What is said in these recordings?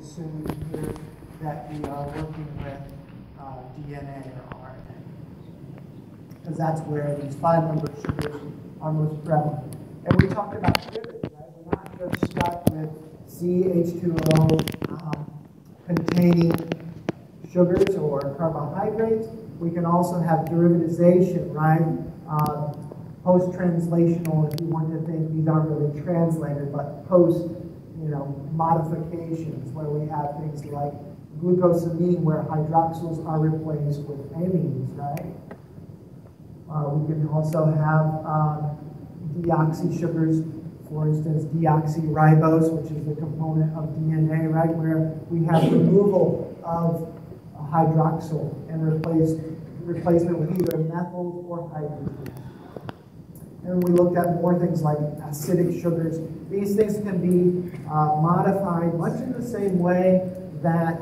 assume here that we are working with DNA or RNA, because that's where these 5-membered sugars are most prevalent. And we talked about derivatives, right? We're not just stuck with CH2O containing sugars or carbohydrates. We can also have derivatization, right? Post-translational, if you want to think, these aren't really translated, but post, modifications, where we have things like glucosamine, where hydroxyls are replaced with amines, right? We can also have deoxy sugars, for instance, deoxyribose, which is the component of DNA, right, where we have removal of hydroxyl and replacement with either methyl or hydrogen. And we looked at more things like acidic sugars. These things can be modified much in the same way that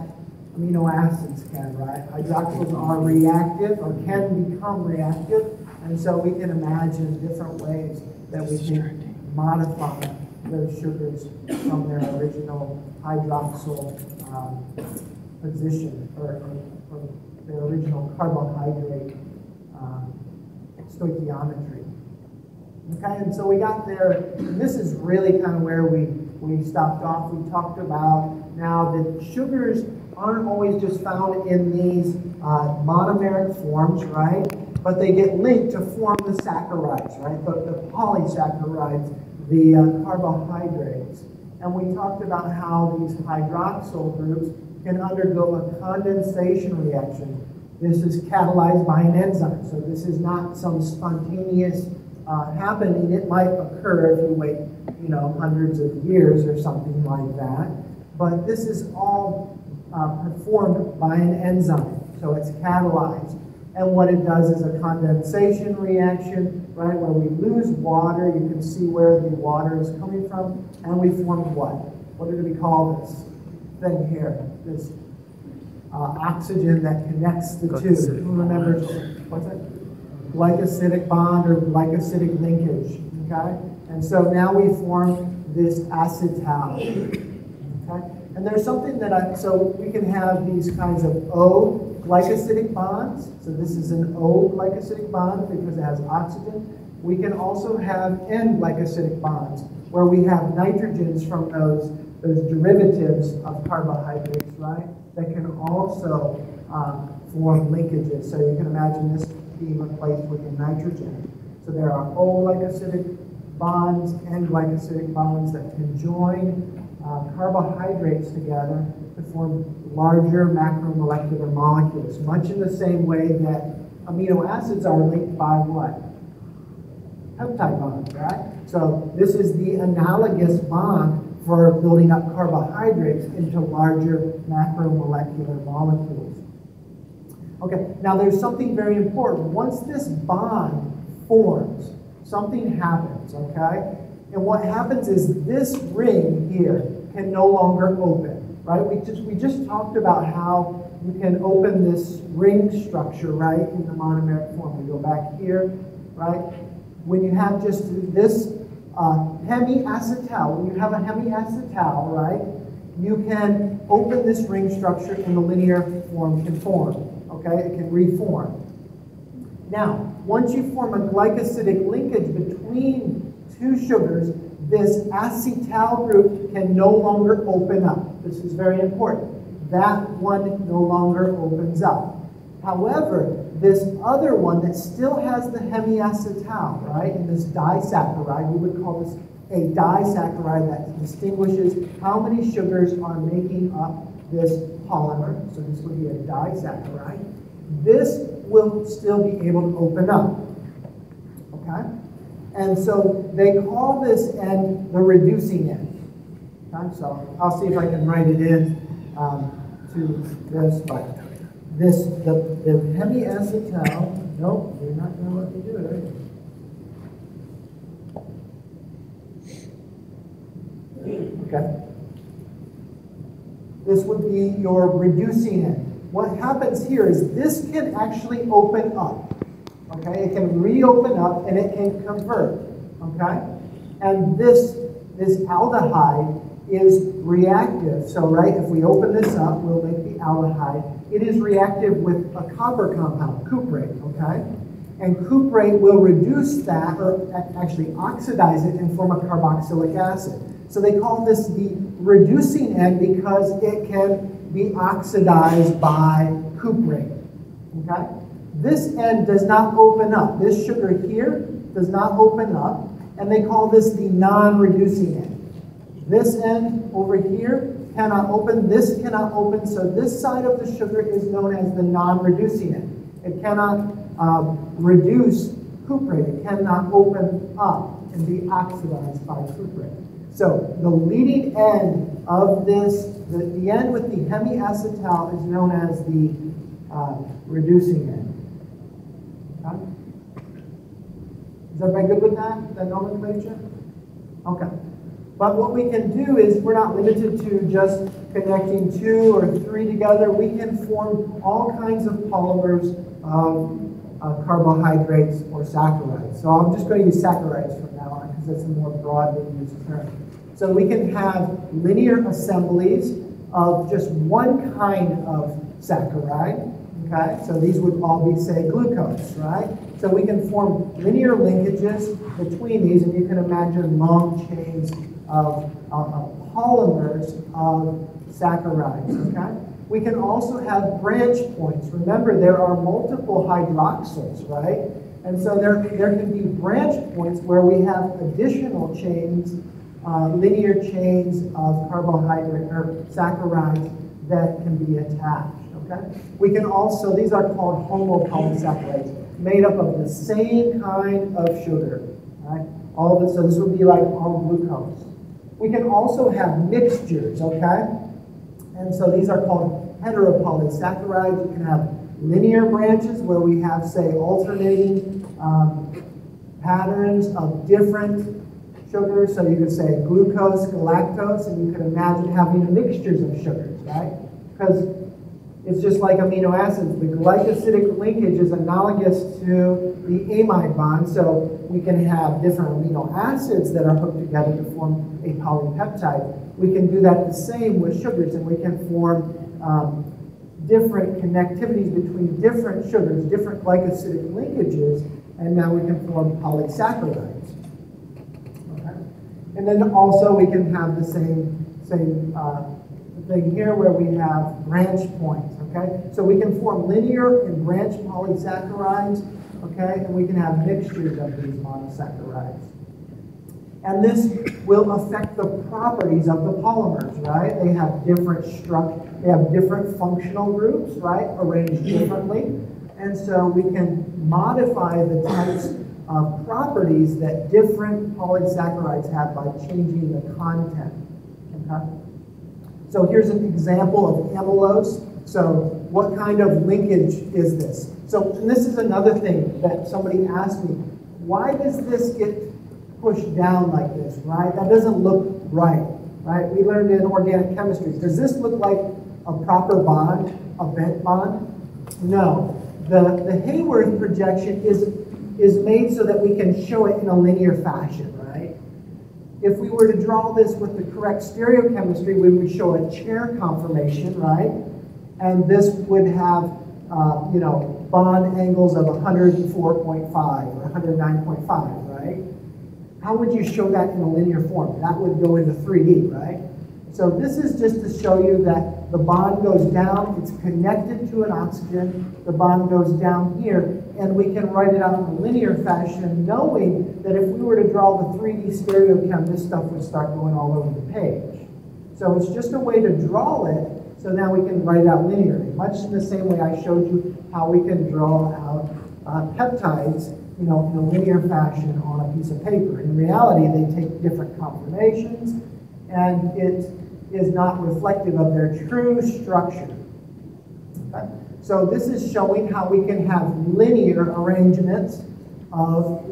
amino acids can, right? Hydroxyls are reactive or can become reactive, and so we can imagine different ways that we can modify those sugars from their original hydroxyl position or from their original carbohydrate stoichiometry. Okay, and so we got there, and this is really kind of where we stopped off. We talked about now that sugars aren't always just found in these monomeric forms, right? But they get linked to form the saccharides, right? The polysaccharides, the carbohydrates. And we talked about how these hydroxyl groups can undergo a condensation reaction. This is catalyzed by an enzyme, so this is not some spontaneous happening. It might occur if you wait, hundreds of years or something like that. But this is all performed by an enzyme, so it's catalyzed. And what it does is a condensation reaction, right, where we lose water. You can see where the water is coming from, and we form what? What did we call this thing here? This oxygen that connects the two. Who remembers? What's that? Glycosidic bond or glycosidic linkage, okay? And so now we form this acetal, okay? And there's something that so we can have these kinds of O glycosidic bonds. So this is an O glycosidic bond because it has oxygen. We can also have N glycosidic bonds where we have nitrogens from those derivatives of carbohydrates, right? That can also form linkages. So you can imagine this being replaced with a nitrogen. So there are O glycosidic bonds and glycosidic bonds that can join carbohydrates together to form larger macromolecular molecules, much in the same way that amino acids are linked by what? Peptide bonds, right? So this is the analogous bond for building up carbohydrates into larger macromolecular molecules. Okay, now there's something very important. Once this bond forms, something happens, okay? And what happens is this ring here can no longer open, right? We just talked about how you can open this ring structure, right, in the monomeric form. We go back here, right? When you have just this hemiacetal, when you have a hemiacetal, right, you can open this ring structure and the linear form can form, okay? It can reform. Now, once you form a glycosidic linkage between two sugars, this acetal group can no longer open up. This is very important. That one no longer opens up. However, this other one that still has the hemiacetal, right, and this disaccharide, we would call this a disaccharide that distinguishes how many sugars are making up this polymer. So this would be a disaccharide. This will still be able to open up, okay? And so they call this end the reducing end. Okay? So I'll see if I can write it in to this, but the hemiacetal, nope, you're not going to let me do it. Okay. This would be your reducing end. What happens here is this can actually open up. Okay, it can reopen up and it can convert. Okay, and this aldehyde is reactive. So, right, if we open this up, we'll make the aldehyde. It is reactive with a copper compound, cuprate, okay? And cuprate will reduce that, or actually oxidize it and form a carboxylic acid. So they call this the reducing end because it can be oxidized by cuprate, okay? This end does not open up. This sugar here does not open up, and they call this the non-reducing end. This end over here cannot open, this cannot open, so this side of the sugar is known as the non-reducing end. It cannot reduce cuprate, it cannot open up and be oxidized by cuprate. So the leading end of this, the end with the hemiacetal is known as the reducing end. Okay? Is everybody good with that nomenclature? Okay. But what we can do is, we're not limited to just connecting 2 or 3 together. We can form all kinds of polymers of carbohydrates or saccharides. So I'm just going to use saccharides from now on because it's a more broadly used term. So we can have linear assemblies of just one kind of saccharide. Okay, so these would all be, say, glucose, right? So we can form linear linkages between these, and you can imagine long chains of polymers of saccharides, okay? We can also have branch points. Remember, there are multiple hydroxyls, right? And so there can be branch points where we have additional chains, linear chains of carbohydrate or saccharides that can be attached. Okay? We can also, these are called homopolysaccharides, made up of the same kind of sugar. Right? All of it, so this would be like all glucose. We can also have mixtures, okay? And so these are called heteropolysaccharides. You can have linear branches where we have, say, alternating patterns of different sugars. So you could say glucose, galactose, and you could imagine having mixtures of sugars, right? Because it's just like amino acids. The glycosidic linkage is analogous to the amide bond, so we can have different amino acids that are hooked together to form a polypeptide. We can do that the same with sugars, and we can form different connectivities between different sugars, different glycosidic linkages, and now we can form polysaccharides. Okay? And then also we can have the same thing here where we have branch points, okay? So we can form linear and branch polysaccharides, okay? And we can have mixtures of these monosaccharides. And this will affect the properties of the polymers, right? They have different structure, they have different functional groups, right? Arranged differently. And so we can modify the types of properties that different polysaccharides have by changing the content, okay? So here's an example of amylose. So what kind of linkage is this? So and this is another thing that somebody asked me. Why does this get pushed down like this, right? That doesn't look right, right? We learned in organic chemistry. Does this look like a proper bond, a bent bond? No. The Haworth projection is made so that we can show it in a linear fashion, right? If we were to draw this with the correct stereochemistry, we would show a chair conformation, right? And this would have, bond angles of 104.5 or 109.5, right? How would you show that in a linear form? That would go into 3D, right? So this is just to show you that the bond goes down, it's connected to an oxygen, the bond goes down here, and we can write it out in a linear fashion, knowing that if we were to draw the 3D stereochem, this stuff would start going all over the page. So it's just a way to draw it, so now we can write it out linearly, much in the same way I showed you how we can draw out peptides, in a linear fashion on a piece of paper. In reality, they take different conformations, and it is not reflective of their true structure. Okay? So this is showing how we can have linear arrangements of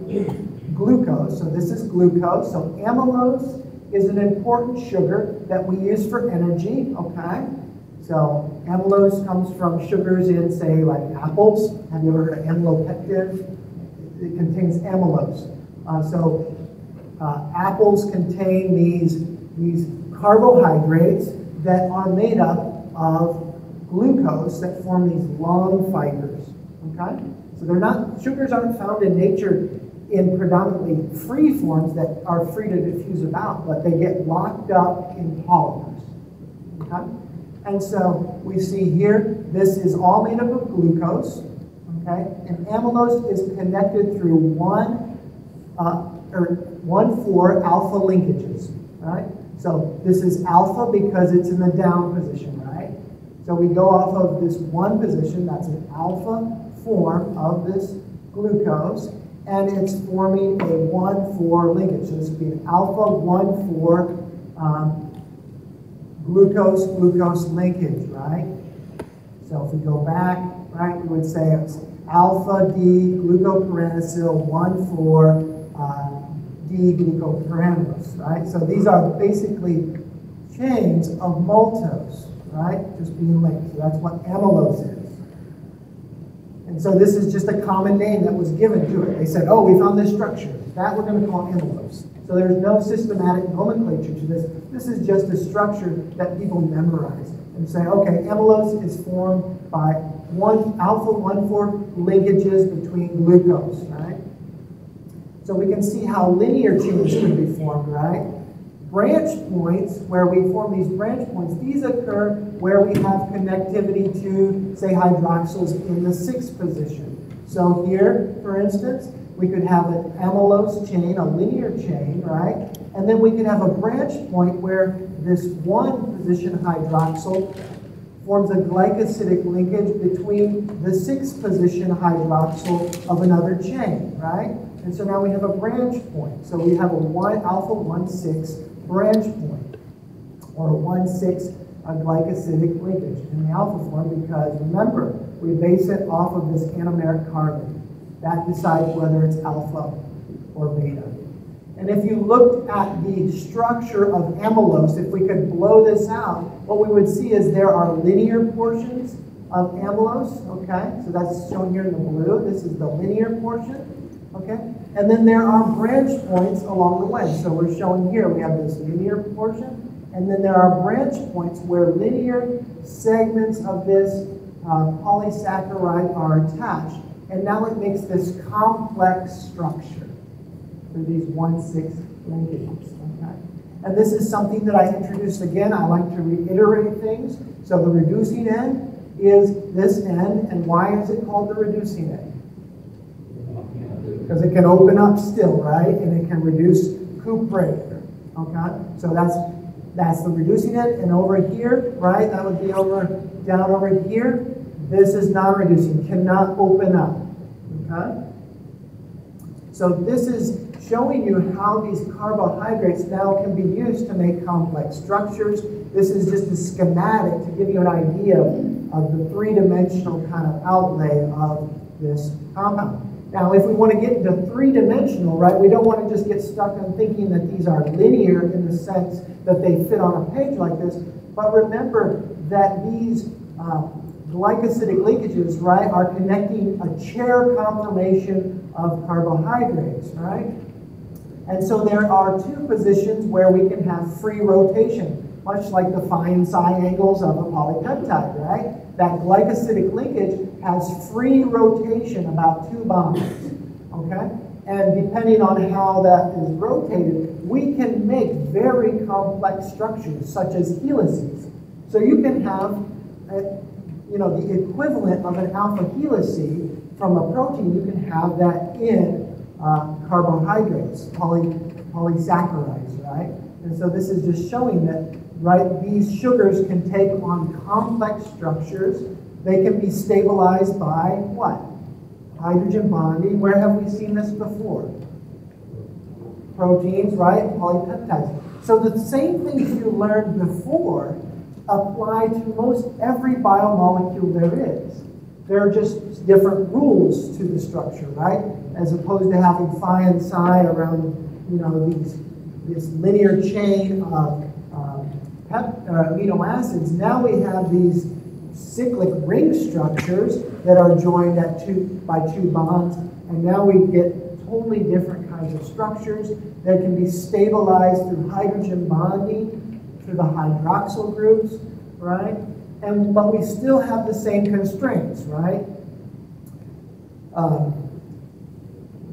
glucose. So this is glucose. So amylose is an important sugar that we use for energy, okay? So amylose comes from sugars in, say, like apples. Have you ever heard of amylopectin? It contains amylose. Apples contain these carbohydrates that are made up of glucose that form these long fibers. Okay? So they're not, sugars aren't found in nature in predominantly free forms that are free to diffuse about, but they get locked up in polymers. Okay? And so we see here, this is all made up of glucose. Okay? And amylose is connected through 1,4 alpha linkages. Right? So this is alpha because it's in the down position, right? So we go off of this one position, that's an alpha form of this glucose, and it's forming a 1,4 linkage. So this would be an alpha 1,4 glucose linkage, right? So if we go back, right, we would say it's alpha D glucopyranosylglycol 1,4 D-glucopyranose, right? So these are basically chains of maltose, right? Just being linked. So that's what amylose is. And so this is just a common name that was given to it. They said, oh, we found this structure. That we're going to call amylose. So there's no systematic nomenclature to this. This is just a structure that people memorize and say, okay, amylose is formed by alpha 1,4 linkages between glucose, right? So we can see how linear chains can be formed, right? Branch points, where we form these branch points, these occur where we have connectivity to, say, hydroxyls in the 6th position. So here, for instance, we could have an amylose chain, a linear chain, right? And then we could have a branch point where this 1 position hydroxyl forms a glycosidic linkage between the 6th position hydroxyl of another chain, right? And so now we have a branch point. So we have a alpha 1,6 branch point, or a 1,6 glycosidic linkage in the alpha form, because remember, we base it off of this anomeric carbon. That decides whether it's alpha or beta. And if you looked at the structure of amylose, if we could blow this out, what we would see is there are linear portions of amylose, okay? So that's shown here in the blue. This is the linear portion. Okay, and then there are branch points along the way. So we're showing here, we have this linear portion, and then there are branch points where linear segments of this polysaccharide are attached. And now it makes this complex structure for these 1,6 linkages. Okay? And this is something that I introduced again. I like to reiterate things. So the reducing end is this end, and why is it called the reducing end? Because it can open up still, right? And it can reduce cuprate. Okay? So that's the reducing end. And over here, right? That would be down over here. This is non-reducing, cannot open up. Okay? So this is showing you how these carbohydrates now can be used to make complex structures. This is just a schematic to give you an idea of the three-dimensional kind of outlay of this compound. Now, if we want to get into three-dimensional, right, we don't want to just get stuck on thinking that these are linear in the sense that they fit on a page like this, but remember that these glycosidic linkages, right, are connecting a chair conformation of carbohydrates, right? And so there are 2 positions where we can have free rotation, much like the fine psi angles of a polypeptide, right? That glycosidic linkage has free rotation about 2 bonds, okay? And depending on how that is rotated, we can make very complex structures, such as helices. So you can have, the equivalent of an alpha helice from a protein, you can have that in carbohydrates, polysaccharides, right? And so this is just showing that, right, these sugars can take on complex structures. They can be stabilized by what? Hydrogen bonding. Where have we seen this before? Proteins, right? Polypeptides. So the same things you learned before apply to most every biomolecule there is. There are just different rules to the structure, right? As opposed to having phi and psi around, this linear chain of amino acids. Now we have these cyclic ring structures that are joined by 2 bonds, and now we get totally different kinds of structures that can be stabilized through hydrogen bonding to the hydroxyl groups, right? But we still have the same constraints, right?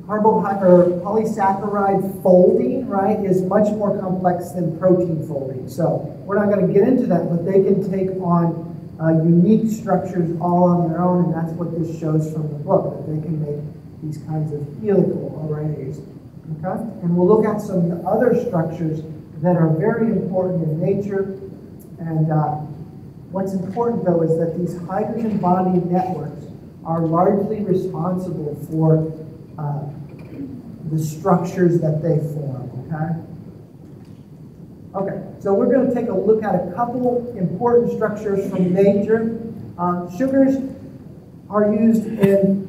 Polysaccharide folding, right, is much more complex than protein folding. So we're not going to get into that, but they can take on unique structures all on their own, and that's what this shows from the book, that they can make these kinds of helical arrays. Okay? And we'll look at some other structures that are very important in nature. And what's important, though, is that these hydrogen bonding networks are largely responsible for the structures that they form, okay? Okay, so we're going to take a look at a couple important structures from nature. Sugars are used in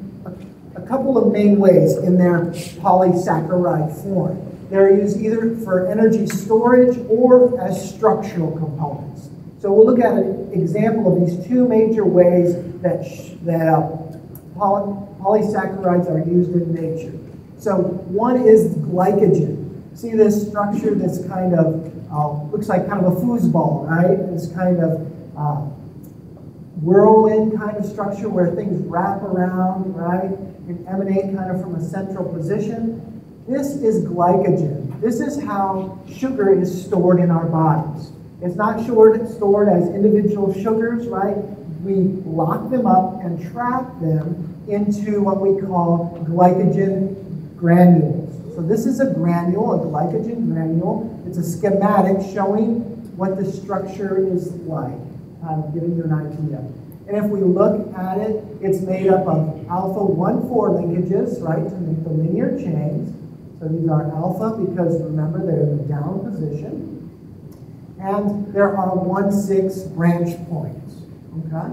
a couple of main ways in their polysaccharide form. They're used either for energy storage or as structural components. So we'll look at an example of these two major ways that polysaccharides are used in nature. So one is glycogen. See this structure, this kind of, looks like kind of a foosball, right? This kind of whirlwind kind of structure where things wrap around, right? And emanate kind of from a central position. This is glycogen. This is how sugar is stored in our bodies. It's not stored as individual sugars, right? We lock them up and trap them into what we call glycogen granules. So this is a granule, a glycogen granule. It's a schematic showing what the structure is like, giving you an idea. And if we look at it, it's made up of alpha 1,4 linkages, right, to make the linear chains. So these are alpha because, remember, they're in the down position. And there are 1,6 branch points, okay?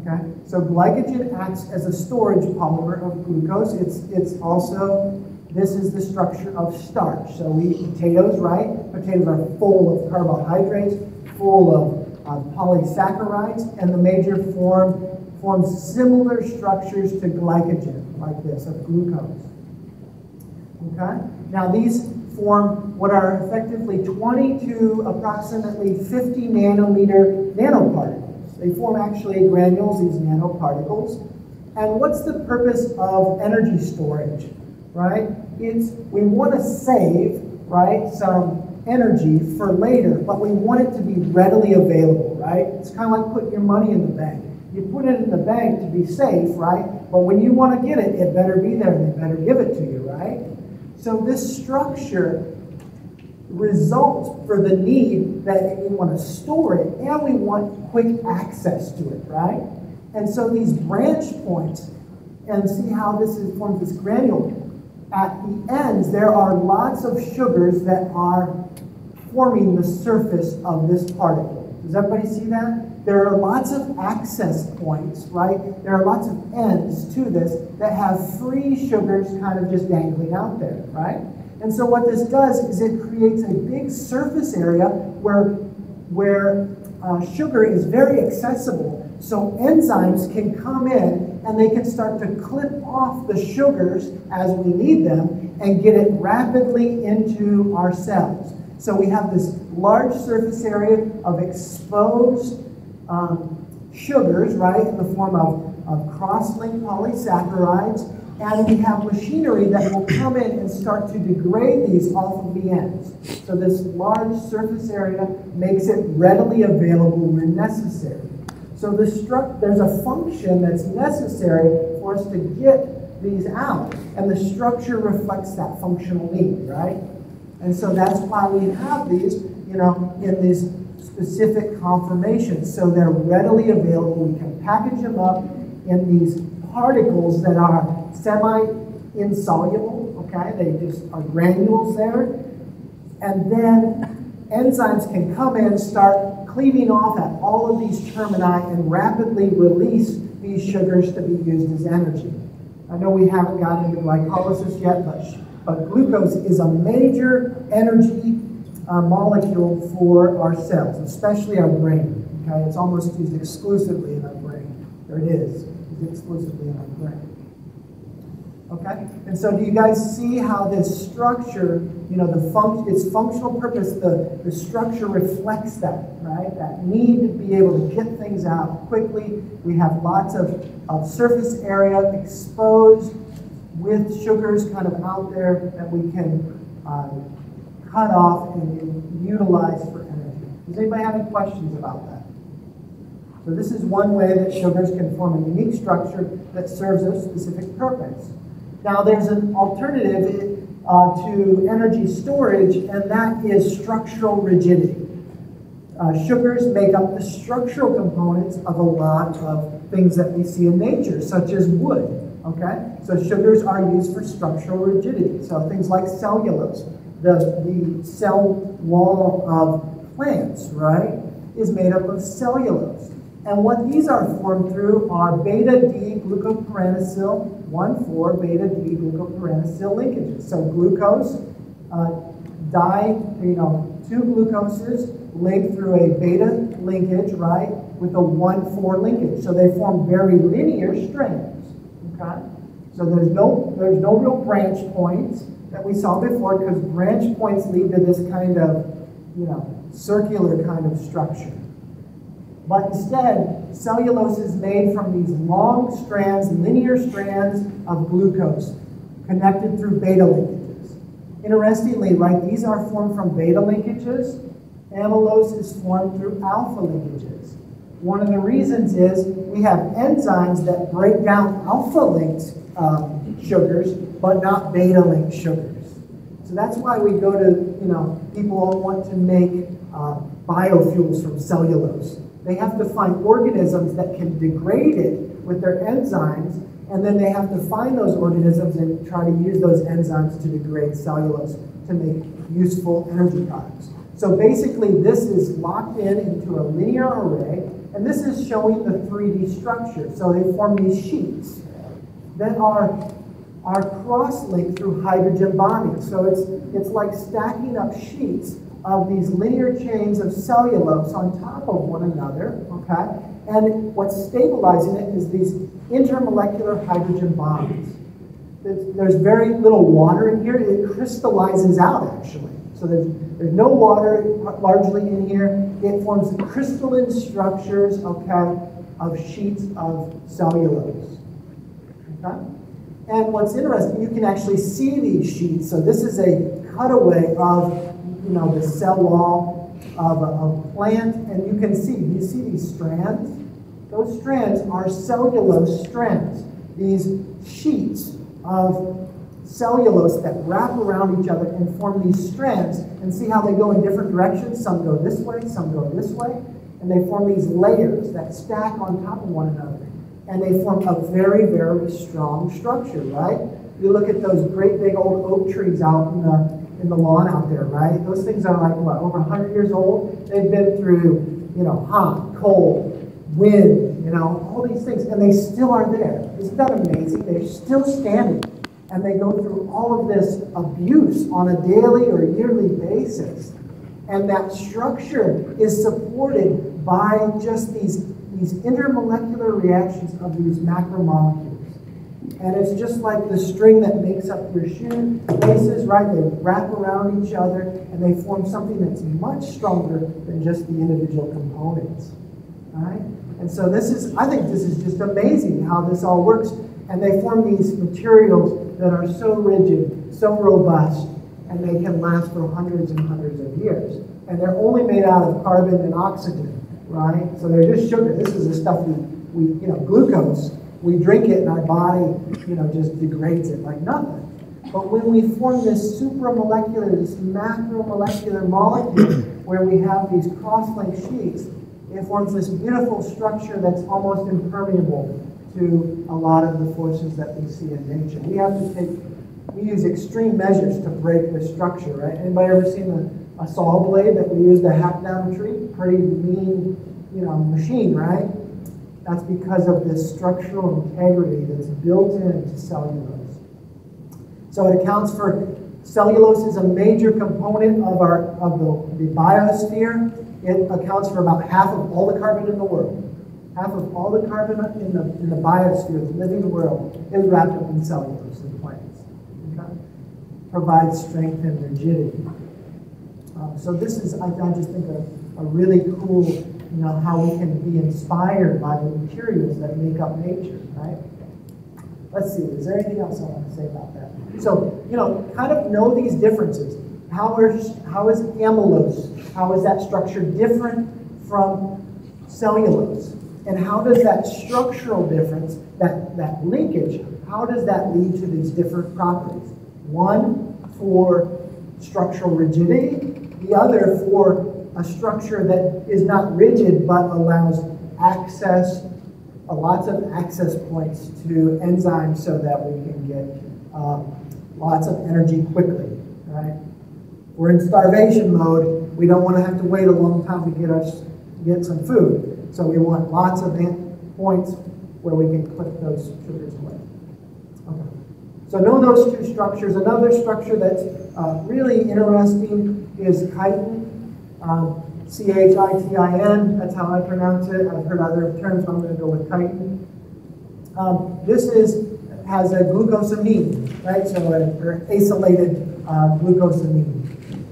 Okay, so glycogen acts as a storage polymer of glucose. It's also, this is the structure of starch. So we eat potatoes, right? Potatoes are full of carbohydrates, full of polysaccharides, and the major forms similar structures to glycogen, like this, of glucose. Okay? Now these form what are effectively 20 to approximately 50 nanometer nanoparticles. They form actually granules, these nanoparticles. And what's the purpose of energy storage, right? We want to save, right, some energy for later, but we want it to be readily available, right? It's kind of like putting your money in the bank. You put it in the bank to be safe, right? But when you want to get it, it better be there and they better give it to you, right? So this structure results for the need that we want to store it and we want quick access to it, right? And so these branch points, and see how this forms this granule. At the ends, there are lots of sugars that are forming the surface of this particle. Does everybody see that? There are lots of access points, right? There are lots of ends to this that have free sugars kind of just dangling out there, right? And so what this does is it creates a big surface area where sugar is very accessible. So enzymes can come in and they can start to clip off the sugars as we need them and get it rapidly into our cells. So we have this large surface area of exposed sugars, right, in the form of cross-linked polysaccharides, and we have machinery that will come in and start to degrade these off of the ends. So this large surface area makes it readily available when necessary. So there's a function that's necessary for us to get these out, and the structure reflects that functional need, right? And so that's why we have these, in these specific conformations. So they're readily available. We can package them up in these particles that are semi-insoluble, okay? They just are granules there. And then enzymes can come in, start cleaving off at all of these termini and rapidly release these sugars to be used as energy. I know we haven't gotten into glycolysis yet, but glucose is a major energy molecule for our cells, especially our brain. Okay, it's almost used exclusively in our brain. There it is, used exclusively in our brain. Okay, and so do you guys see how this structure you know, its functional purpose, the structure reflects that, right? That need to be able to get things out quickly. We have lots of surface area exposed with sugars kind of out there that we can cut off and utilize for energy. Does anybody have any questions about that? So this is one way that sugars can form a unique structure that serves a specific purpose. Now there's an alternative to energy storage, and that is structural rigidity. Sugars make up the structural components of a lot of things that we see in nature, such as wood. Okay, so sugars are used for structural rigidity. So things like cellulose, the cell wall of plants, right, is made up of cellulose. And what these are formed through are beta-D glucopyranosylbeta-D glucopyranosylbeta linkages. So glucose, two glucoses linked through a beta linkage, right, with a 1,4 linkage. So they form very linear strands. Okay? So there's no real branch points that we saw before, because branch points lead to this kind of, you know, circular kind of structure. But instead, cellulose is made from these long strands, linear strands of glucose connected through beta linkages. Interestingly, right, these are formed from beta linkages. Amylose is formed through alpha linkages. One of the reasons is we have enzymes that break down alpha-linked sugars, but not beta-linked sugars. So that's why we go to, you know, people want to make biofuels from cellulose. They have to find organisms that can degrade it with their enzymes, and then they have to find those organisms and try to use those enzymes to degrade cellulose to make useful energy products. So basically, this is locked into a linear array, and this is showing the 3D structure. So they form these sheets that are cross-linked through hydrogen bonding. So it's like stacking up sheets of these linear chains of cellulose on top of one another, okay? And what's stabilizing it is these intermolecular hydrogen bonds. There's very little water in here. It crystallizes out, actually. So there's no water largely in here. It forms crystalline structures, okay, of sheets of cellulose. Okay? And what's interesting, you can actually see these sheets. So this is a cutaway of, you know, the cell wall of a plant, and you can see these strands? Those strands are cellulose strands. These sheets of cellulose that wrap around each other and form these strands, and see how they go in different directions. Some go this way, some go this way, and they form these layers that stack on top of one another. And they form a very, very strong structure, right? You look at those great big old oak trees out in the lawn out there, right? Those things are like, what, over 100 years old? They've been through, you know, hot, cold, wind, you know, all these things, and they still are there. Isn't that amazing? They're still standing, and they go through all of this abuse on a daily or yearly basis. And that structure is supported by just these intermolecular reactions of these macromolecules. And it's just like the string that makes up your shoe laces, right? They wrap around each other, and they form something that's much stronger than just the individual components, right? And so I think this is just amazing how this all works. And they form these materials that are so rigid, so robust, and they can last for hundreds and hundreds of years. And they're only made out of carbon and oxygen, right? So they're just sugar. This is the stuff we you know, glucose, we drink it and our body, you know, just degrades it like nothing. But when we form this supramolecular, this macromolecular molecule, where we have these cross-linked sheets, it forms this beautiful structure that's almost impermeable to a lot of the forces that we see in nature. We use extreme measures to break the structure, right? Anybody ever seen a saw blade that we use to hack down a tree? Pretty mean, you know, machine, right? That's because of this structural integrity that's built into cellulose. So it accounts for, cellulose is a major component of the biosphere. It accounts for about half of all the carbon in the world. Half of all the carbon in the biosphere, the living world, is wrapped up in cellulose in plants. Okay? provide strength and rigidity. So this is, I just think, a really cool, how we can be inspired by the materials that make up nature, right? Let's see, is there anything else I want to say about that? So, kind of know these differences. How is amylose, how is that structure different from cellulose? And how does that structural difference, that linkage, how does that lead to these different properties? One for structural rigidity, the other for a structure that is not rigid but allows lots of access points to enzymes so that we can get lots of energy quickly, right? We're in starvation mode. We don't want to have to wait a long time to get some food. So we want lots of points where we can clip those sugars away. Okay. So know those two structures. Another structure that's really interesting is chitin. C-H-I-T-I-N, that's how I pronounce it. I've heard other terms, but I'm going to go with chitin. This has a glucosamine, right? So an acylated glucosamine,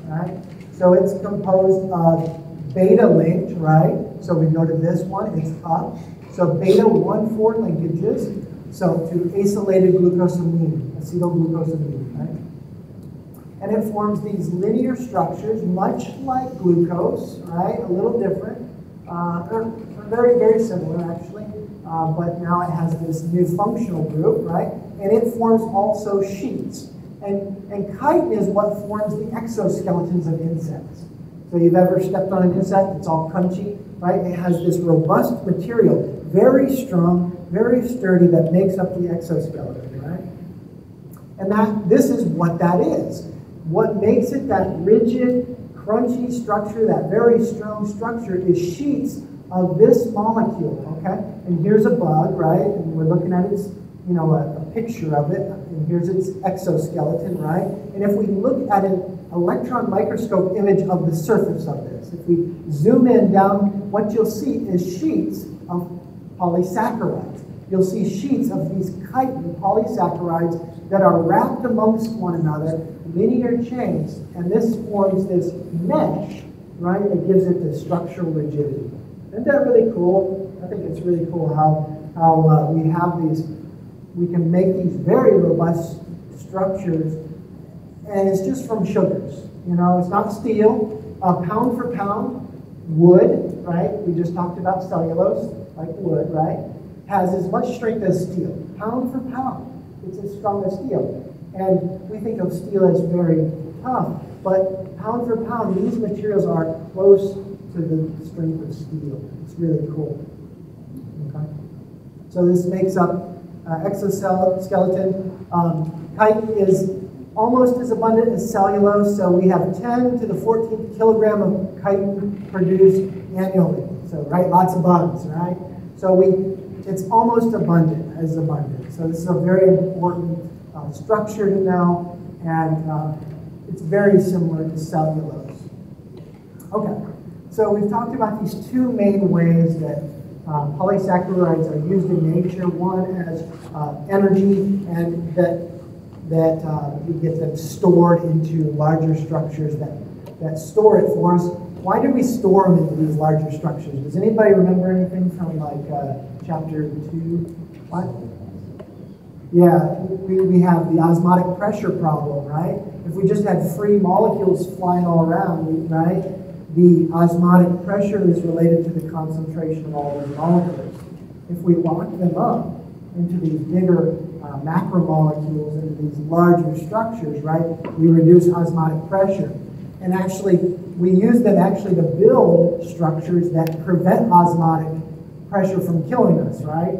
right? So it's composed of beta-linked, right? So we noted this one, it's up. So beta 1,4 linkages, so to acylated glucosamine, acetylglucosamine, right? And it forms these linear structures, much like glucose, right? A little different. They're very, very similar, actually. But now it has this new functional group, right? And it forms also sheets. And chitin is what forms the exoskeletons of insects. So you've ever stepped on an insect, it's all crunchy, right? It has this robust material, very strong, very sturdy, that makes up the exoskeleton, right? And this is what that is. What makes it that rigid, crunchy structure, that very strong structure, is sheets of this molecule, okay? And here's a bug, right? And we're looking at its, a picture of it, and here's its exoskeleton, right? And if we look at an electron microscope image of the surface of this, if we zoom in down, what you'll see is sheets of polysaccharides. You'll see sheets of these chitin polysaccharides that are wrapped amongst one another, linear chains, and this forms this mesh, right, that gives it this structural rigidity. Isn't that really cool? I think it's really cool how we have these, we can make these very robust structures, and it's just from sugars. It's not steel. Pound for pound, wood, right? We just talked about cellulose, like wood, right? Has as much strength as steel. Pound for pound, it's as strong as steel. And we think of steel as very tough, but pound for pound, these materials are close to the strength of steel. It's really cool. Okay. So this makes up exoskeleton. Chitin is almost as abundant as cellulose, so we have 10 to the 14th kilogram of chitin produced annually. So, right, lots of bugs, right? So it's almost as abundant. So this is a very important structure to know, and it's very similar to cellulose. Okay, so we've talked about these two main ways that polysaccharides are used in nature. One as energy, and that we get them stored into larger structures that store it for us. Why do we store them into these larger structures? Does anybody remember anything from chapter 2? What? Yeah, we have the osmotic pressure problem, right? If we just had free molecules flying all around, right? The osmotic pressure is related to the concentration of all those molecules. If we lock them up into these bigger macromolecules, into these larger structures, right, we reduce osmotic pressure. And actually, we use them to build structures that prevent osmotic pressure from killing us, right?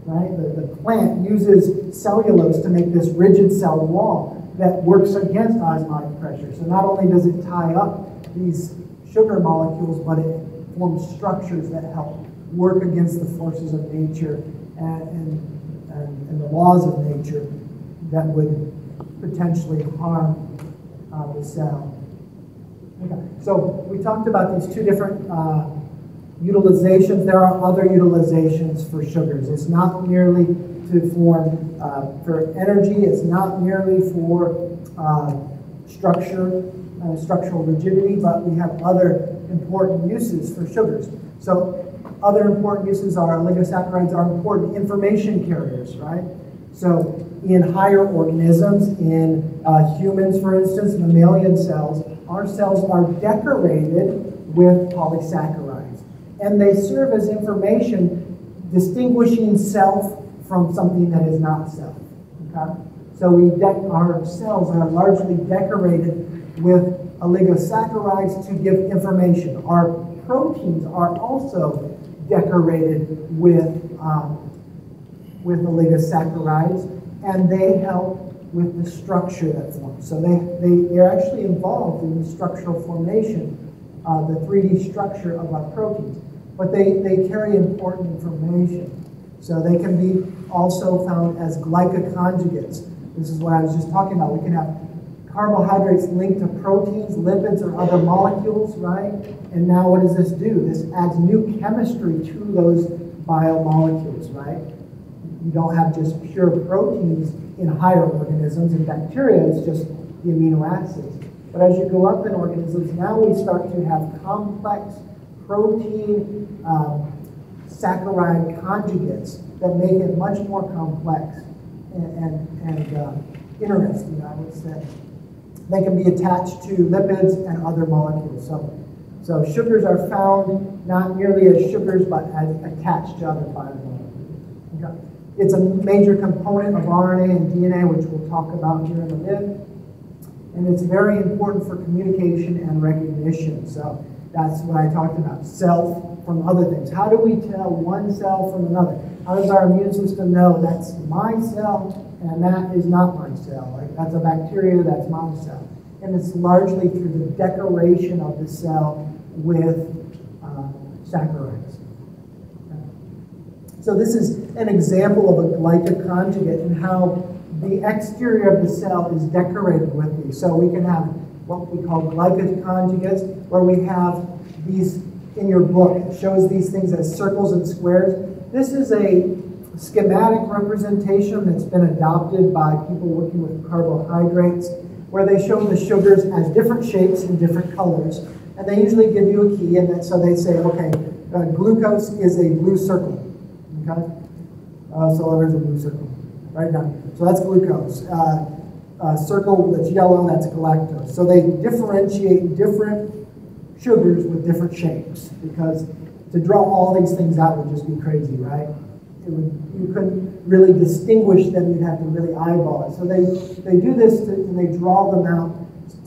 The plant uses cellulose to make this rigid cell wall that works against osmotic pressure. So not only does it tie up these sugar molecules, but it forms structures that help work against the forces of nature and the laws of nature that would potentially harm the cell. Okay. So we talked about these two different utilizations. There are other utilizations for sugars. It's not merely to form for energy. It's not merely for structural rigidity, but we have other important uses for sugars. So other important uses are oligosaccharides are important information carriers, right? So in higher organisms, in humans, for instance, mammalian cells, our cells are decorated with polysaccharides. And they serve as information distinguishing self from something that is not self. Okay? So our cells are largely decorated with oligosaccharides to give information. Our proteins are also decorated with oligosaccharides, and they help with the structure that forms. So they're actually involved in the structural formation, the 3D structure of our proteins. But they carry important information. So they can be also found as glycoconjugates. This is what I was just talking about. We can have carbohydrates linked to proteins, lipids, or other molecules, right? And now what does this do? This adds new chemistry to those biomolecules, right? You don't have just pure proteins in higher organisms. In bacteria, it's just the amino acids. But as you go up in organisms, now we start to have complex protein saccharide conjugates that make it much more complex and interesting, I would say. They can be attached to lipids and other molecules. So sugars are found not merely as sugars, but as attached to other biomolecules. Okay. It's a major component of RNA and DNA, which we'll talk about here in a bit. And it's very important for communication and recognition. So that's what I talked about, self from other things. How do we tell one cell from another? How does our immune system know that's my cell and that is not my cell? Like that's a bacteria, that's my cell. And it's largely through the decoration of the cell with saccharides. Okay. So this is an example of a glycoconjugate and how the exterior of the cell is decorated with these. So we can have what we call glycoconjugates, where we have these in your book. It shows these things as circles and squares. This is a schematic representation that's been adopted by people working with carbohydrates, where they show the sugars as different shapes and different colors. And they usually give you a key, and so they say, okay, glucose is a blue circle. Okay? So there's a blue circle right now. So that's glucose. Circle that's yellow, that's galactose. So they differentiate different sugars with different shapes, because to draw all these things out would just be crazy, right? You couldn't really distinguish them. You'd have to really eyeball it. So they do this and they draw them out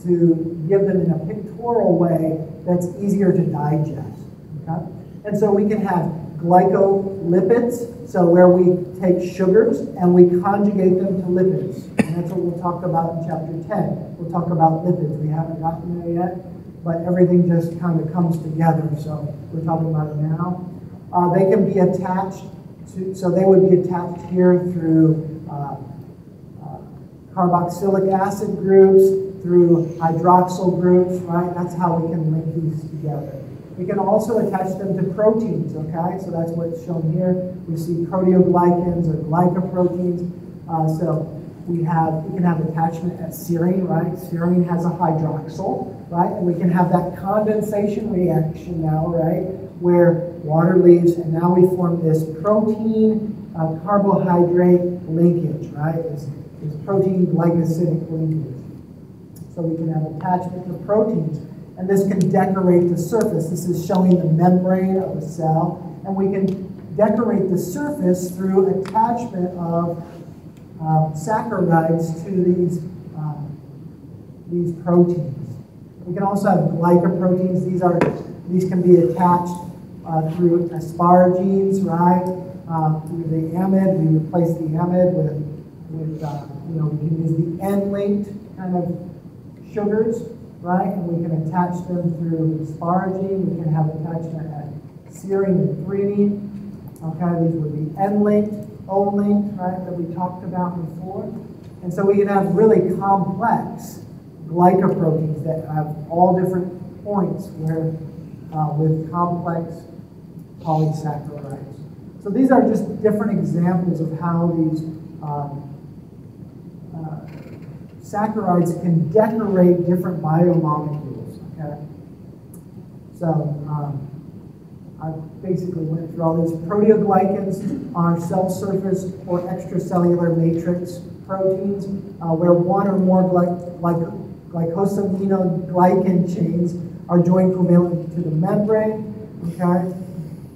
to give them in a pictorial way that's easier to digest. Okay? And so we can have glycolipids, so where we take sugars and we conjugate them to lipids. And that's what we'll talk about in chapter 10. We'll talk about lipids. We haven't gotten there yet, but everything just kind of comes together. So we're talking about it now. They can be attached to, so they would be attached here through carboxylic acid groups, through hydroxyl groups, right? That's how we can link these together. We can also attach them to proteins, okay? So that's what's shown here. We see proteoglycans or glycoproteins. So we can have attachment at serine, right? Serine has a hydroxyl, right? And we can have that condensation reaction now, right? Where water leaves, and now we form this protein carbohydrate linkage, right? It's protein glycosidic linkage. So we can have attachment to proteins. And this can decorate the surface. This is showing the membrane of a cell. And we can decorate the surface through attachment of saccharides to these proteins. We can also have glycoproteins. These can be attached through asparagines, right? Through the amide, we replace the amide with we can use the N-linked kind of sugars, right? And we can attach them through asparagine. We can have attachment at serine and threonine. Okay, these would be N-linked, O-linked, right, that we talked about before. And so we can have really complex glycoproteins that have all different points where with complex polysaccharides. So these are just different examples of how these saccharides can decorate different biomolecules, okay? So I basically went through all these. Proteoglycans are cell surface or extracellular matrix proteins where one or more glycosaminoglycan chains are joined covalently to the membrane, okay?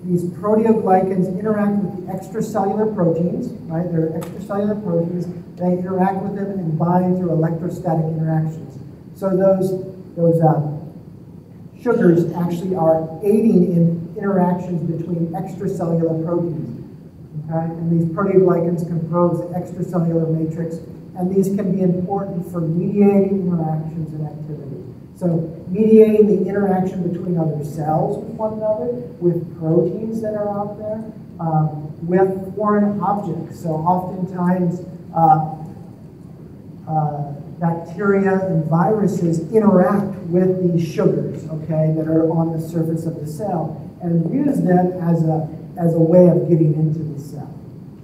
These proteoglycans interact with the extracellular proteins, right? They're extracellular proteins. They interact with them and bind through electrostatic interactions. So those sugars actually are aiding in interactions between extracellular proteins, okay? And these proteoglycans compose the extracellular matrix, and these can be important for mediating interactions and activity. So mediating the interaction between other cells with one another, with proteins that are out there, with foreign objects. So oftentimes bacteria and viruses interact with these sugars, okay, that are on the surface of the cell, and use them as a way of getting into the cell.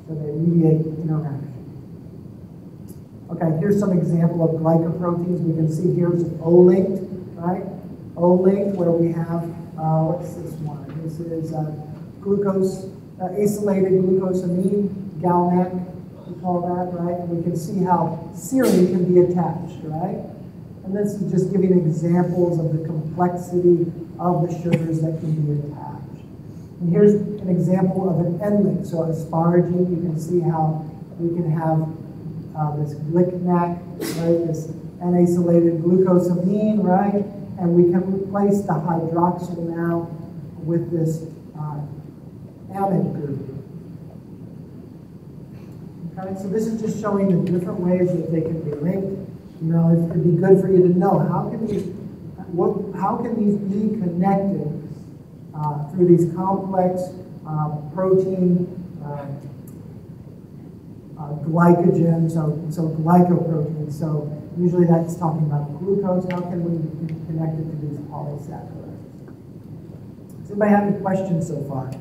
So they mediate interaction. Okay, here's some example of glycoproteins. We can see here's O-linked, right? O-linked, where we have, what's this one? This is acylated glucosamine, GalNAc, we call that, right? And we can see how serine can be attached, right? And this is just giving examples of the complexity of the sugars that can be attached. And here's an example of an N-link. So asparagine, you can see how we can have this GlycNAc, right? This N-acylated glucosamine, right? And we can replace the hydroxyl now with this amide group. Okay, so this is just showing the different ways that they can be linked. You know, it would be good for you to know how can these be connected through these complex protein glycogen, so glycoproteins. So usually that's talking about glucose. How can we be connected to these polysaccharides? Does anybody have any questions so far?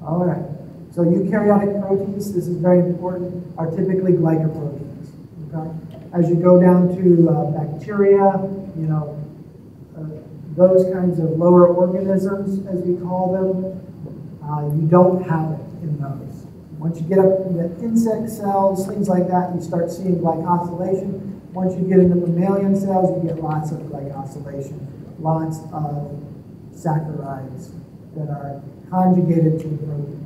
All right. So eukaryotic proteins, this is very important, are typically glycoproteins. Okay? As you go down to bacteria, you know, those kinds of lower organisms, as we call them, you don't have it in those. Once you get up into insect cells, things like that, you start seeing glycosylation. Once you get into mammalian cells, you get lots of glycosylation, lots of saccharides that are conjugated to the protein.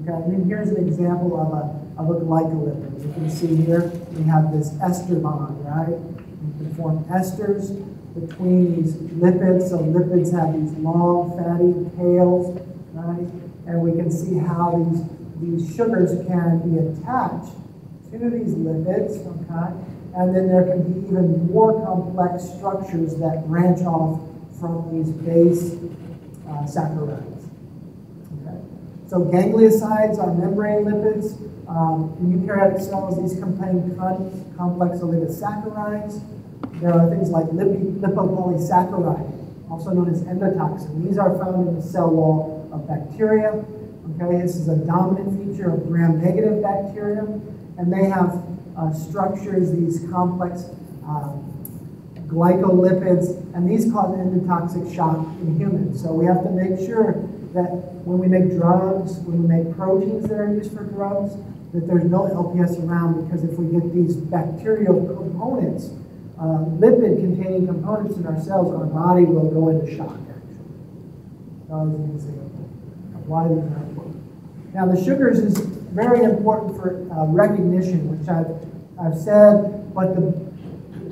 Okay, and then here's an example of a glycolipid. You can see here we have this ester bond, right? You can form esters between these lipids. So lipids have these long, fatty tails, right? And we can see how these sugars can be attached to these lipids, okay? And then there can be even more complex structures that branch off from these base saccharides. Okay? So gangliosides are membrane lipids. In eukaryotic cells, these contain complex oligosaccharides. There are things like lipopolysaccharide, also known as endotoxin. These are found in the cell wall of bacteria. Okay, this is a dominant feature of gram-negative bacteria, and they have structures, these complex glycolipids, and these cause endotoxic shock in humans. So we have to make sure that when we make drugs, when we make proteins that are used for drugs, that there's no LPS around, because if we get these bacterial components, lipid-containing components in our cells, our body will go into shock, actually. That was an example of why these are important. Now, the sugars is very important for recognition, which I've said, but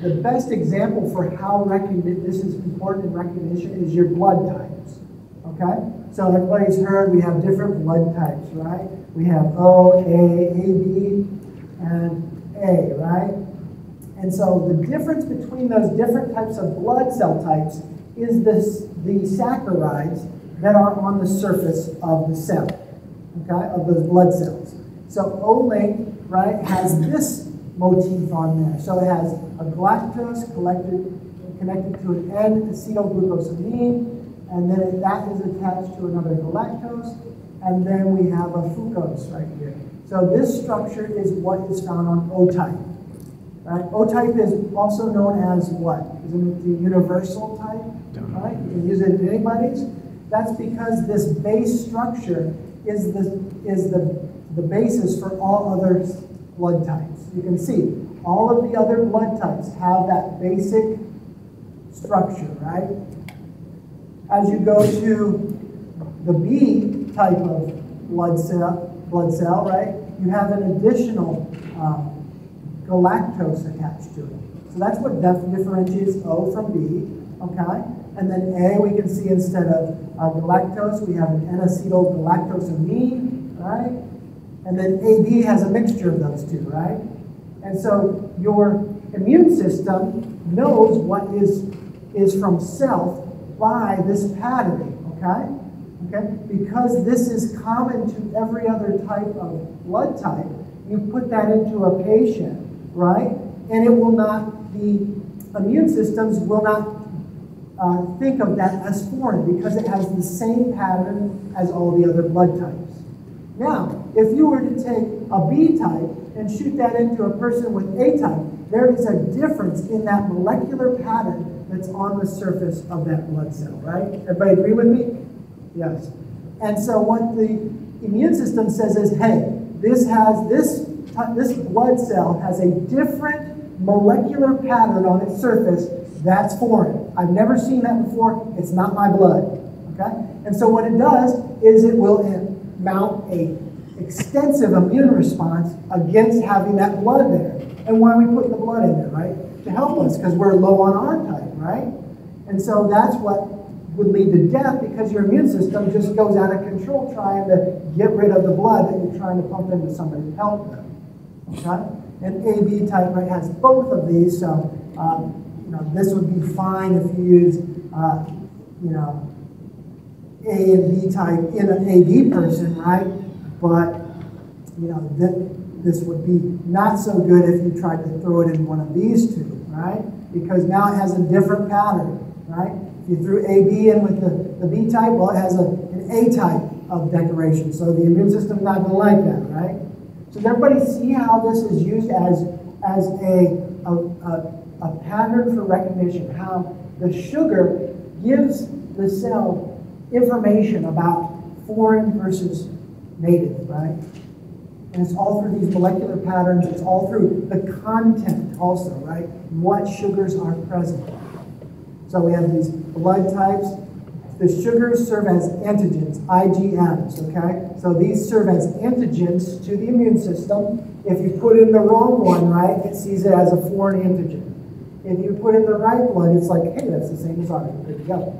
the best example for how this is important in recognition is your blood types, okay? So everybody's heard we have different blood types, right? We have O, A, AB, and A, right? And so the difference between those different types of blood cell types is the saccharides that are on the surface of the cell, okay, of those blood cells. So O-link, right, has this motif on there. So it has a galactose connected to an N-acetylglucosamine, and then that is attached to another galactose, and then we have a fructose right here. So this structure is what is found on O-type. right? O-type is also known as what? Isn't it the universal type, right? You can use it in anybody's. That's because this base structure is the basis for all other blood types. You can see all of the other blood types have that basic structure, right? As you go to the B type of blood cell, right? You have an additional galactose attached to it. So that's what differentiates O from B, okay? And then A, we can see instead of galactose, we have an N-acetyl galactosamine, right? And then AB has a mixture of those two, right? And so your immune system knows what is from self by this pattern, okay? Okay? Because this is common to every other type of blood type, you put that into a patient, right? And it will not, the immune systems will not think of that as foreign because it has the same pattern as all the other blood types. Now, if you were to take a B type and shoot that into a person with A type, there is a difference in that molecular pattern that's on the surface of that blood cell, right? Everybody agree with me? Yes. And so what the immune system says is, hey, this blood cell has a different molecular pattern on its surface that's foreign. I've never seen that before. It's not my blood, okay? And so what it does is it will mount a extensive immune response against having that blood there. And why are we putting the blood in there, right? To help us, because we're low on our type, right? And so that's what would lead to death, because your immune system just goes out of control trying to get rid of the blood that you're trying to pump into somebody to help them, okay? And AB type, right, has both of these, so this would be fine if you use, A and B type in an AB person, right? But, this would be not so good if you tried to throw it in one of these two, right? Because now it has a different pattern, right? If you threw AB in with the B type, well, it has an A type of decoration. So the immune system's not going to like that, right? So does everybody see how this is used as a pattern for recognition, how the sugar gives the cell information about foreign versus native, right? And it's all through these molecular patterns. It's all through the content also, right? What sugars are present. So we have these blood types. The sugars serve as antigens, IgMs, okay? So these serve as antigens to the immune system. If you put in the wrong one, right, it sees it as a foreign antigen. If you put in the right blood, it's like, hey, that's the same as ours. Good to go.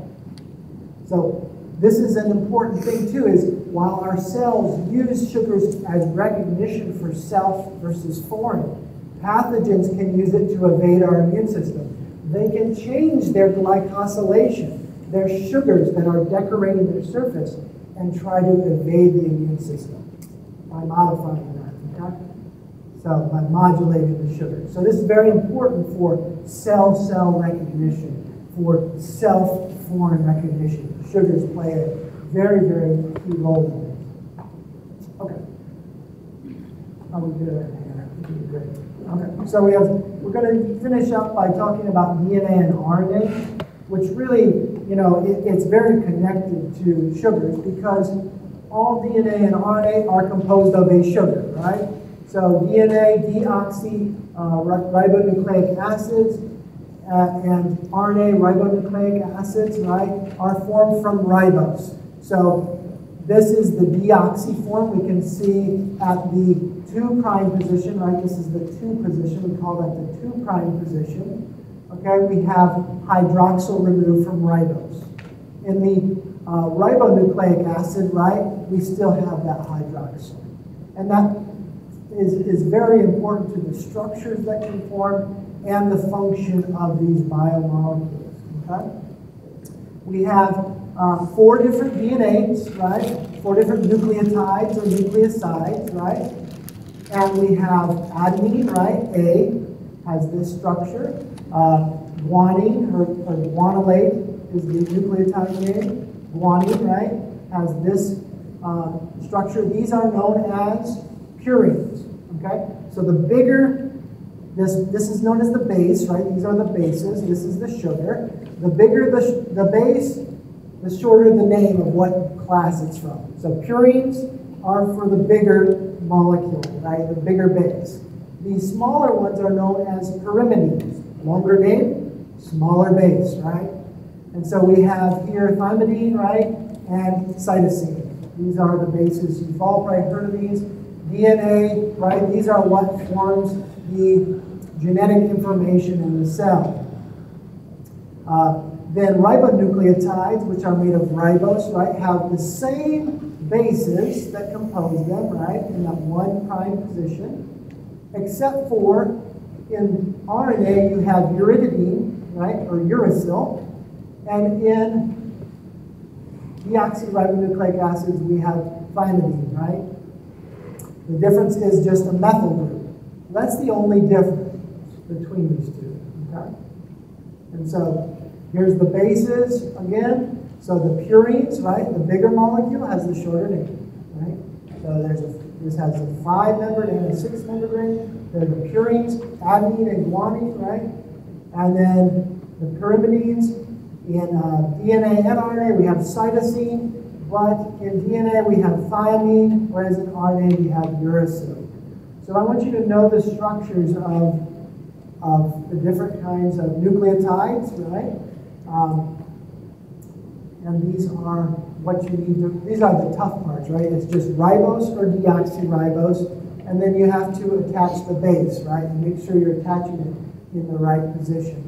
So this is an important thing, too, is while our cells use sugars as recognition for self versus foreign, pathogens can use it to evade our immune system. They can change their glycosylation, their sugars that are decorating their surface, and try to evade the immune system by modifying that, okay? So by modulating the sugar. So this is very important for cell-cell recognition, for self-foreign recognition. Sugars play a very, very key role in this. Okay. How we do it here? Great. Okay. So we're going to finish up by talking about DNA and RNA, which really, it's very connected to sugars because all DNA and RNA are composed of a sugar, right? So DNA, deoxyribonucleic acids, and RNA ribonucleic acids, right, are formed from ribose. So this is the deoxy form. We can see at the 2' position, right? This is the 2 position. We call that the 2' position. Okay, we have hydroxyl removed from ribose. In the ribonucleic acid, right, we still have that hydroxyl. And that is very important to the structures that can form and the function of these biomolecules, okay? We have 4 different DNAs, right? 4 different nucleotides or nucleosides, right? And we have adenine, right? A has this structure. Guanine, or guanylate is the nucleotide name. Guanine, right, has this structure. These are known as purines, okay? So the bigger This is known as the base, right? These are the bases. This is the sugar. The bigger the base, the shorter the name of what class it's from. So purines are for the bigger molecule, right? The bigger base. These smaller ones are known as pyrimidines. Longer name, smaller base, right? And so we have here thymidine, right? And cytosine. These are the bases. You've all probably heard of these. DNA, right? These are what forms the genetic information in the cell. Then ribonucleotides, which are made of ribose, right, have the same bases that compose them, right, in that 1' position, except for in RNA you have uridine, right, or uracil, and in deoxyribonucleic acids we have thymidine, right? The difference is just a methyl group. That's the only difference between these two, okay? And so here's the bases again. So the purines, right, the bigger molecule has the shorter name, right? So this has a 5-membered and a 6-membered ring. There are the purines, adenine and guanine, right? And then the pyrimidines. In DNA and RNA, we have cytosine, but in DNA, we have thymine, whereas in RNA, we have uracil. So I want you to know the structures of the different kinds of nucleotides, right? And these are what you need to, these are the tough parts, right? It's just ribose or deoxyribose, and then you have to attach the base, right? And make sure you're attaching it in the right position.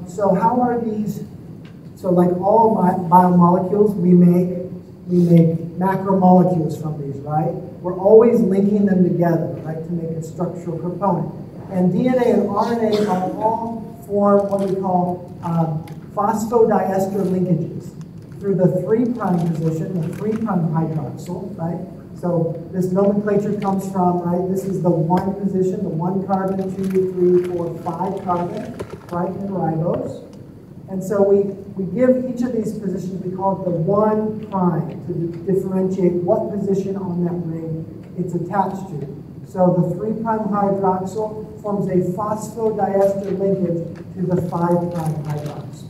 So how are these, so like all biomolecules, we make macromolecules from these, right? We're always linking them together, right, to make a structural component. And DNA and RNA are all form what we call phosphodiester linkages through the 3' position, the 3' hydroxyl, right? So this nomenclature comes from, right, this is the 1 position, the 1 carbon, 2, 3, 4, 5 carbon, right, in ribose. And so we give each of these positions, we call it the 1' to differentiate what position on that ring it's attached to. So the 3' hydroxyl forms a phosphodiester linkage to the 5' hydroxyl.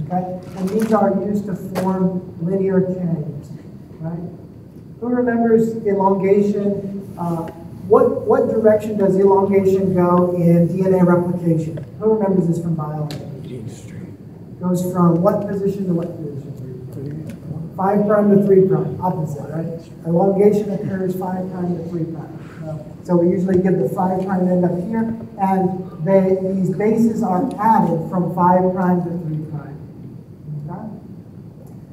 Okay? And these are used to form linear chains, right? Who remembers elongation? What direction does elongation go in DNA replication? Who remembers this from biology? Goes from what position to what position? 5' to 3', opposite, right? Elongation occurs 5' to 3'. So we usually give the 5' end up here, and these bases are added from 5' to 3'. Okay?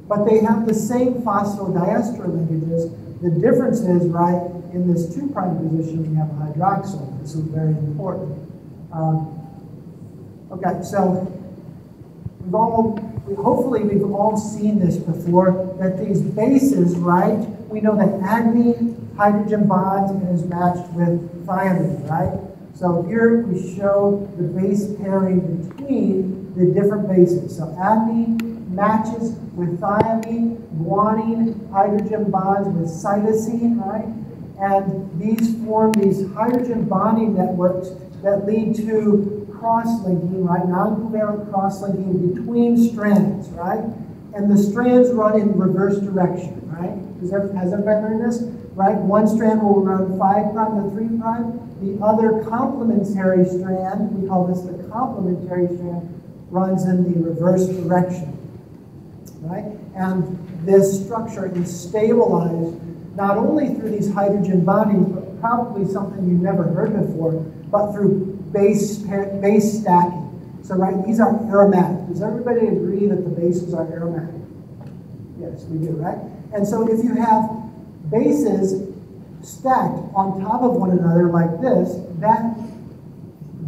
But they have the same phosphodiester linkages. The difference is, right, in this 2' position, we have a hydroxyl. This is very important. Okay, so hopefully we've all seen this before, that these bases, right, we know that adenine hydrogen bonds and is matched with thymine, right? So here we show the base pairing between the different bases. So adenine matches with thymine, guanine hydrogen bonds with cytosine, right? And these form these hydrogen bonding networks that lead to cross-linking, right? Non-covalent cross-linking between strands, right? And the strands run in reverse direction, right? Has everybody learned this? Right? One strand will run 5' to 3'. The other complementary strand, we call this the complementary strand, runs in the reverse direction, right? And this structure is stabilized not only through these hydrogen bondings, but probably something you've never heard before, but through base stacking. So, right, these are aromatic. Does everybody agree that the bases are aromatic? Yes, we do, right? And so if you have bases stacked on top of one another like this, that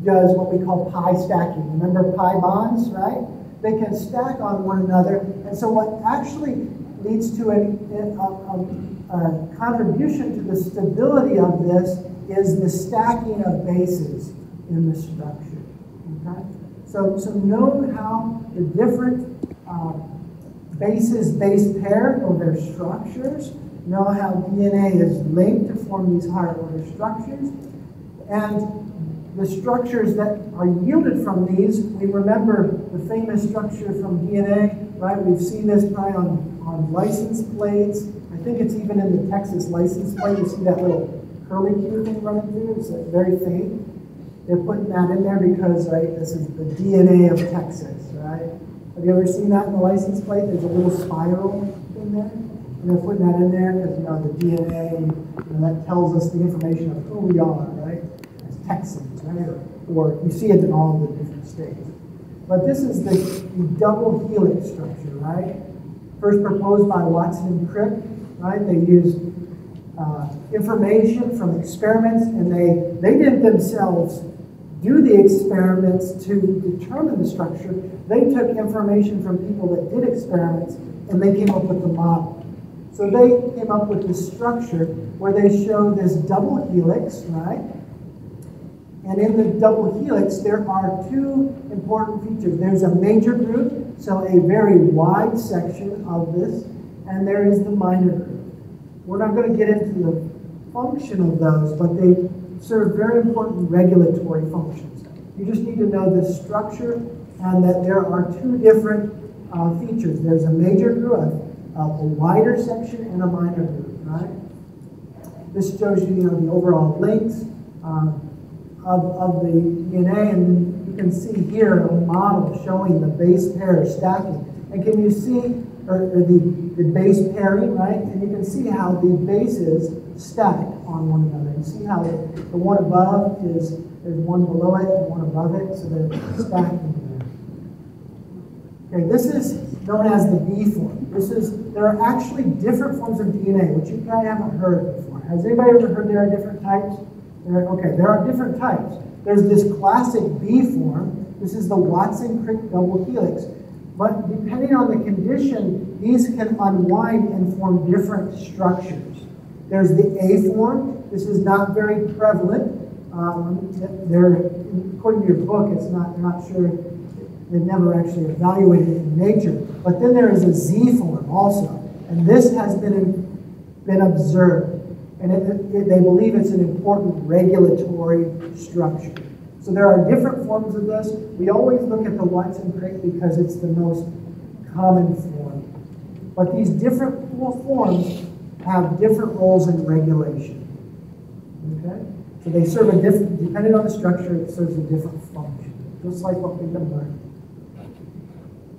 does what we call pi stacking. Remember pi bonds, right? They can stack on one another. And so what actually leads to a contribution to the stability of this is the stacking of bases in the structure. Okay? So note how the different bases base pair or their structures know how DNA is linked to form these higher order structures. And the structures that are yielded from these, we remember the famous structure from DNA, right? We've seen this probably on license plates. I think it's even in the Texas license plate. You see that little curly Q thing running through? It's very faint. They're putting that in there because, right, this is the DNA of Texas, right? Have you ever seen that in the license plate? There's a little spiral in there. And they're putting that in there because, the DNA, that tells us the information of who we are, right? As Texans, right? Or you see it in all the different states. But this is the double helix structure, right? First proposed by Watson and Crick, right? They used information from experiments, and they didn't themselves do the experiments to determine the structure. They took information from people that did experiments, and they came up with the model. So they came up with this structure where they show this double helix, right? And in the double helix, there are two important features. There's a major group, so a very wide section of this, and there is the minor group. We're not going to get into the function of those, but they serve very important regulatory functions. You just need to know the structure and that there are two different features. There's a major group, a wider section, and a minor group, right? This shows you, the overall lengths of the DNA, and you can see here a model showing the base pair stacking. And can you see the base pairing, right? And you can see how the bases stack on one another. You see how the one above there's one below it and one above it, so they're stacking there. Okay, this is known as the B form. There are actually different forms of DNA, which you probably haven't heard before. Has anybody ever heard there are different types? There are different types. There's this classic B form. This is the Watson-Crick double helix. But depending on the condition, these can unwind and form different structures. There's the A form. This is not very prevalent. According to your book, they're not sure. They've never actually evaluated it in nature. But then there is a Z form also. And this has been observed. And they believe it's an important regulatory structure. So there are different forms of this. We always look at the Watson-Crick because it's the most common form. But these different forms have different roles in regulation. Okay? So they serve a different, depending on the structure, it serves a different function, just like what we've been learning.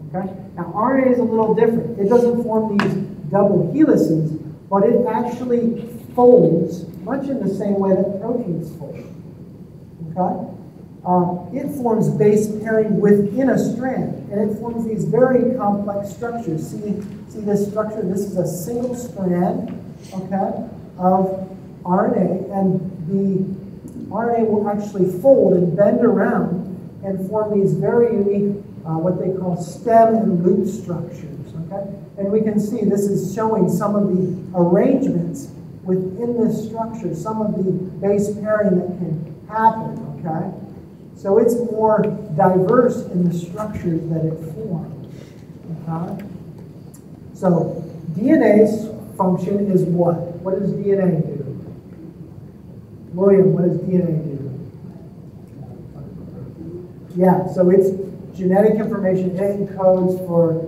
Okay? Now RNA is a little different. It doesn't form these double helices, but it actually folds much in the same way that proteins fold. Okay? It forms base pairing within a strand, and it forms these very complex structures. See this structure? This is a single strand, okay, of RNA, and the RNA will actually fold and bend around and form these very unique, what they call stem and loop structures, okay? And we can see this is showing some of the arrangements within this structure, some of the base pairing that can happen, okay? So it's more diverse in the structures that it forms. Okay? So DNA's function is what? What does DNA do? William, what does DNA do? Yeah, so it's genetic information. It encodes for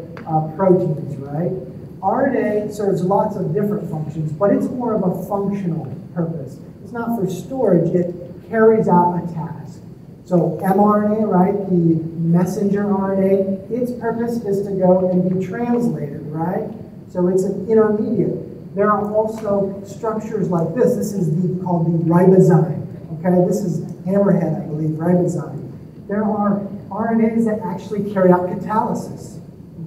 proteins, right? RNA serves lots of different functions, but it's more of a functional purpose. It's not for storage. It carries out a task. So mRNA, right, the messenger RNA, its purpose is to go and be translated, right? So it's an intermediate. There are also structures like this. This is called the ribozyme, okay? This is hammerhead, I believe, ribozyme. There are RNAs that actually carry out catalysis,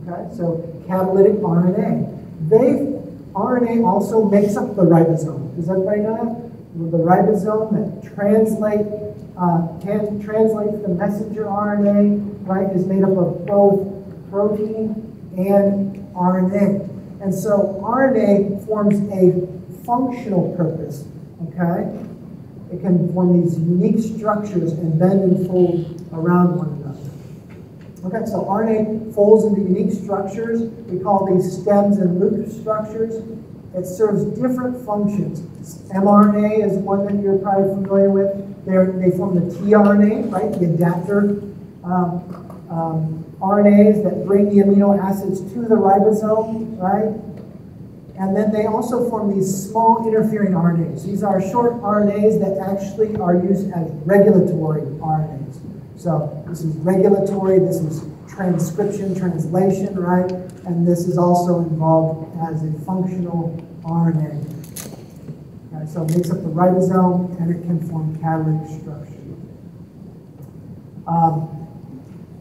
okay? So catalytic RNA. RNA also makes up the ribosome. Does everybody know that? The ribosome that can translate the messenger RNA, right, is made up of both protein and RNA. And so RNA forms a functional purpose, okay? It can form these unique structures and bend and fold around one another. Okay, so RNA folds into unique structures. We call these stems and loop structures. It serves different functions. mRNA is one that you're probably familiar with. They form the tRNA, right? The adapter RNAs that bring the amino acids to the ribosome, right? And then they also form these small interfering RNAs. These are short RNAs that actually are used as regulatory RNAs. So this is regulatory, this is transcription, translation, right? And this is also involved as a functional RNA. Okay, so it makes up the ribosome and it can form catalytic structure.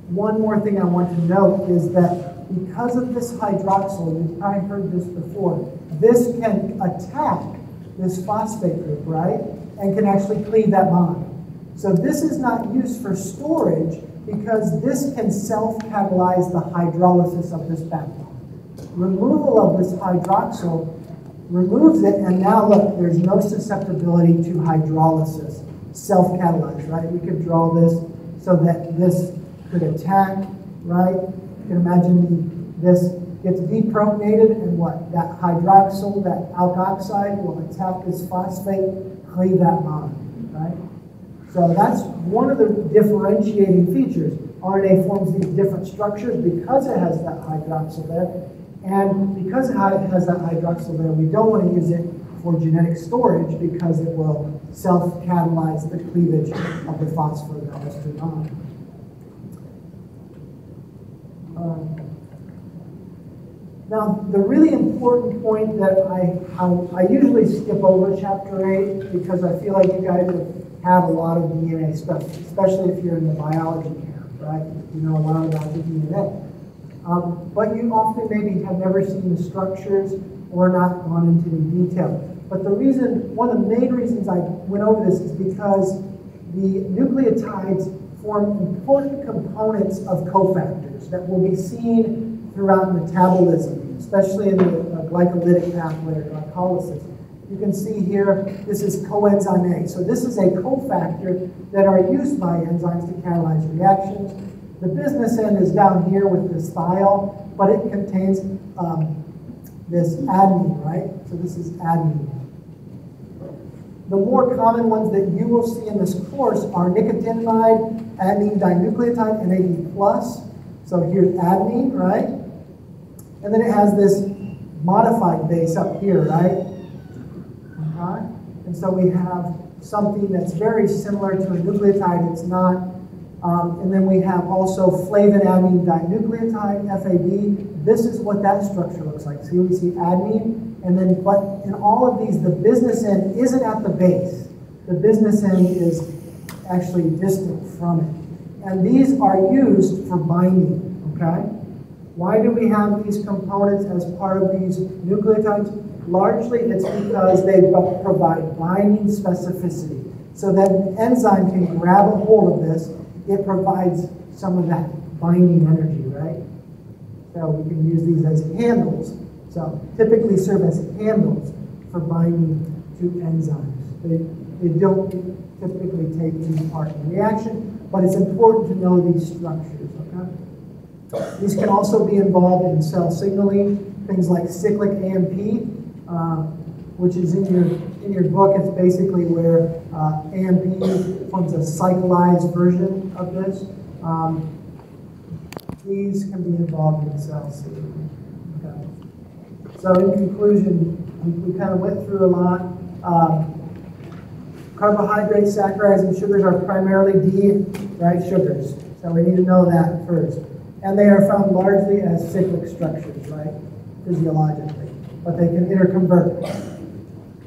One more thing I want to note is that because of this hydroxyl, you've probably heard this before, this can attack this phosphate group, right? And can actually cleave that bond. So this is not used for storage because this can self-catalyze the hydrolysis of this backbone. Removal of this hydroxyl removes it, and now look, there's no susceptibility to hydrolysis, self-catalyzed, right? We could draw this so that this could attack, right? You can imagine this gets deprotonated, and what? That hydroxyl, that alkoxide, will attack this phosphate, cleave that bond, right? So that's one of the differentiating features. RNA forms these different structures because it has that hydroxyl there. And because it has that hydroxyl there, we don't want to use it for genetic storage because it will self-catalyze the cleavage of the phosphodiester bond. Now, the really important point that I usually skip over chapter 8 because I feel like you guys have a lot of DNA stuff, especially if you're in the biology camp, right? You know a lot about the DNA. But you often maybe have never seen the structures or not gone into any detail. But the reason, one of the main reasons I went over this is because the nucleotides form important components of cofactors that will be seen throughout metabolism, especially in the glycolytic pathway or glycolysis. You can see here, this is coenzyme A. So this is a cofactor that are used by enzymes to catalyze reactions. The business end is down here with this thiol, but it contains this adenine, right? So this is adenine. The more common ones that you will see in this course are nicotinamide, adenine dinucleotide, and AD+. So here's adenine, right? And then it has this modified base up here, right? And so we have something that's very similar to a nucleotide, it's not. And then we have also flavin adenine dinucleotide, FAD. This is what that structure looks like. See, we see adenine, and then, but in all of these, the business end isn't at the base. The business end is actually distant from it. And these are used for binding, okay? Why do we have these components as part of these nucleotides? Largely, it's because they provide binding specificity. So that an enzyme can grab a hold of this, it provides some of that binding energy, right? So we can use these as handles. So typically serve as handles for binding to enzymes. They don't typically take any part in the reaction, but it's important to know these structures, okay? These can also be involved in cell signaling, things like cyclic AMP, which is in your book. It's basically where AMP forms a cyclized version of this. These can be involved in cell signaling. Okay. So in conclusion, we kind of went through a lot. Carbohydrates, saccharides, and sugars are primarily right, sugars. So we need to know that first. And they are found largely as cyclic structures, right, physiologically. But they can interconvert.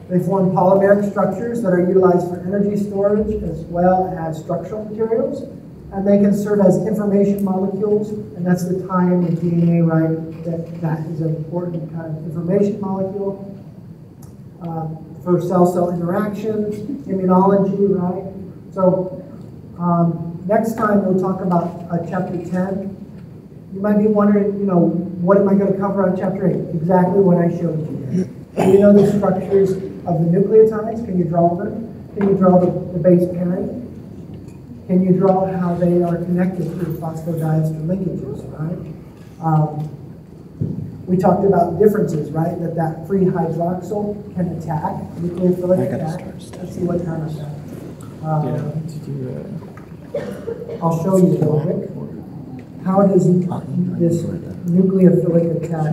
They form polymeric structures that are utilized for energy storage as well as structural materials. And they can serve as information molecules, and that's the tie-in with DNA, right? That is an important kind of information molecule for cell-cell interactions, immunology, right? So next time we'll talk about chapter 10. You might be wondering, what am I going to cover on chapter 8? Exactly what I showed you here. Do you know the structures of the nucleotides? Can you draw them? Can you draw the base pairing? Can you draw how they are connected through phosphodiester linkages, right? We talked about differences, right? That free hydroxyl can attack, nucleophilic attack. Let's see what kind of that. I'll show you real quick. How does this nucleophilic attack